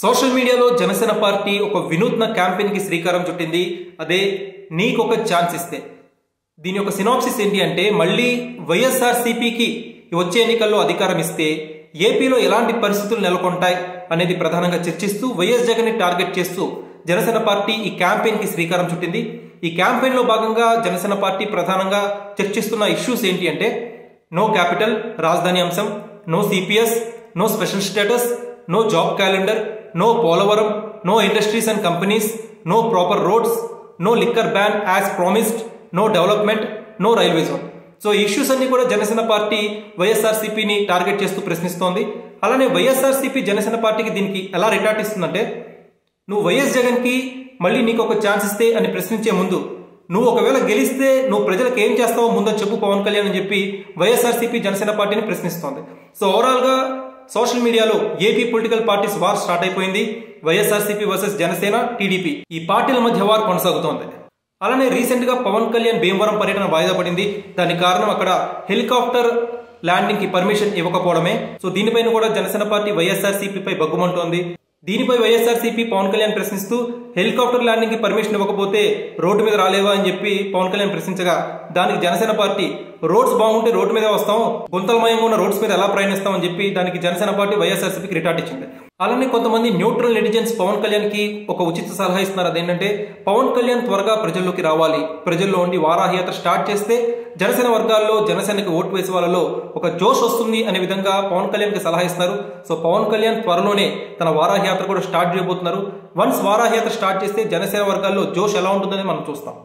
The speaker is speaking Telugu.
సోషల్ మీడియాలో జనసేన పార్టీ ఒక వినూత్న క్యాంపెయిన్ కి శ్రీకారం చుట్టింది. అదే నీకొక ఛాన్స్ ఇస్తే. దీని యొక్క సినాప్సిస్ ఏంటి అంటే, మళ్ళీ వైఎస్ఆర్సీపీకి వచ్చే ఎన్నికల్లో అధికారం ఇస్తే ఏపీలో ఎలాంటి పరిస్థితులు నెలకొంటాయి అనేది ప్రధానంగా చర్చిస్తూ వైఎస్ జగన్ ని టార్గెట్ చేస్తూ జనసేన పార్టీ ఈ క్యాంపెయిన్ కి శ్రీకారం చుట్టింది. ఈ క్యాంపెయిన్ లో భాగంగా జనసేన పార్టీ ప్రధానంగా చర్చిస్తున్న ఇష్యూస్ ఏంటి అంటే, నో క్యాపిటల్ రాజధాని అంశం, no CPS, no special status, no job calendar, no Polavaram, no industries and companies, no proper roads, no liquor ban as promised, no development, no railway zone. So ఈ ఇష్యూస్ అన్ని కూడా జనసేన పార్టీ వైఎస్ఆర్సీపీని టార్గెట్ చేస్తూ ప్రశ్నిస్తోంది. అలానే వైఎస్ఆర్సీపీ జనసేన పార్టీకి దీనికి ఎలా రిటార్ట్ ఇస్తుందంటే, నువ్వు వైఎస్ జగన్ కి మళ్ళీ నీకు ఒక ఛాన్స్ ఇస్తే అని ప్రశ్నించే ముందు, నువ్వు ఒకవేళ గెలిస్తే నువ్వు ప్రజలకు ఏం చేస్తావో ముందు చెప్పు పవన్ కళ్యాణ్ అని చెప్పి వైఎస్ఆర్సీపీ జనసేన పార్టీని ప్రశ్నిస్తోంది. సో ఓవరాల్ గా సోషల్ మీడియాలో AP political parties war start అయిపోయింది. వైఎస్ఆర్సీపీ వర్సెస్ జనసేన, టీడీపీ ఈ పార్టీల మధ్య వార్ కొనసాగుతోంది. అలానే రీసెంట్ గా పవన్ కళ్యాణ్ భీమవరం పర్యటన వాయిదా పడింది. దానికి కారణం అక్కడ హెలికాప్టర్ ల్యాండింగ్ కి పర్మిషన్ ఇవ్వకపోవడమే. సో దీనిపైన కూడా జనసేన పార్టీ వైఎస్ఆర్సీపీపై బగ్గుమంటోంది. దీనిపై వైఎస్ఆర్సీపీ పవన్ కళ్యాణ్ ప్రశ్నిస్తూ హెలికాప్టర్ ల్యాండింగ్ కి పర్మిషన్ ఇవ్వకపోతే రోడ్డు మీద రాలేవా అని చెప్పి పవన్ కళ్యాణ్ ప్రశ్నించగా, దానికి జనసేన పార్టీ రోడ్స్ బాగుంటే రోడ్డు మీద వస్తాం, గుంతలమయంగా ఉన్న రోడ్స్ మీద ఎలా ప్రయాణిస్తాం అని చెప్పి దానికి జనసేన పార్టీ వైఎస్ఆర్సీపీకి రిటార్ట్ ఇచ్చింది. అలానే కొంతమంది న్యూట్రల్ నెటిజన్స్ పవన్ కళ్యాణ్ కి ఒక ఉచిత సలహా ఇస్తున్నారు. అదేంటంటే, పవన్ కళ్యాణ్ త్వరగా ప్రజల్లోకి రావాలి, ప్రజల్లో ఉండి వారాహయాత్ర స్టార్ట్ చేస్తే జనసేన వర్గాల్లో జనసేనకి ఓటు వేసే వాళ్ళలో ఒక జోష్ వస్తుంది అనే విధంగా పవన్ కళ్యాణ్ కి సలహా ఇస్తున్నారు. సో పవన్ కళ్యాణ్ త్వరలోనే తన వారాహయాత్ర కూడా స్టార్ట్ చేయబోతున్నారు. వన్స్ వారాహయాత్ర స్టార్ట్ చేస్తే జనసేన వర్గాల్లో జోష్ ఎలా ఉంటుందని మనం చూస్తాం.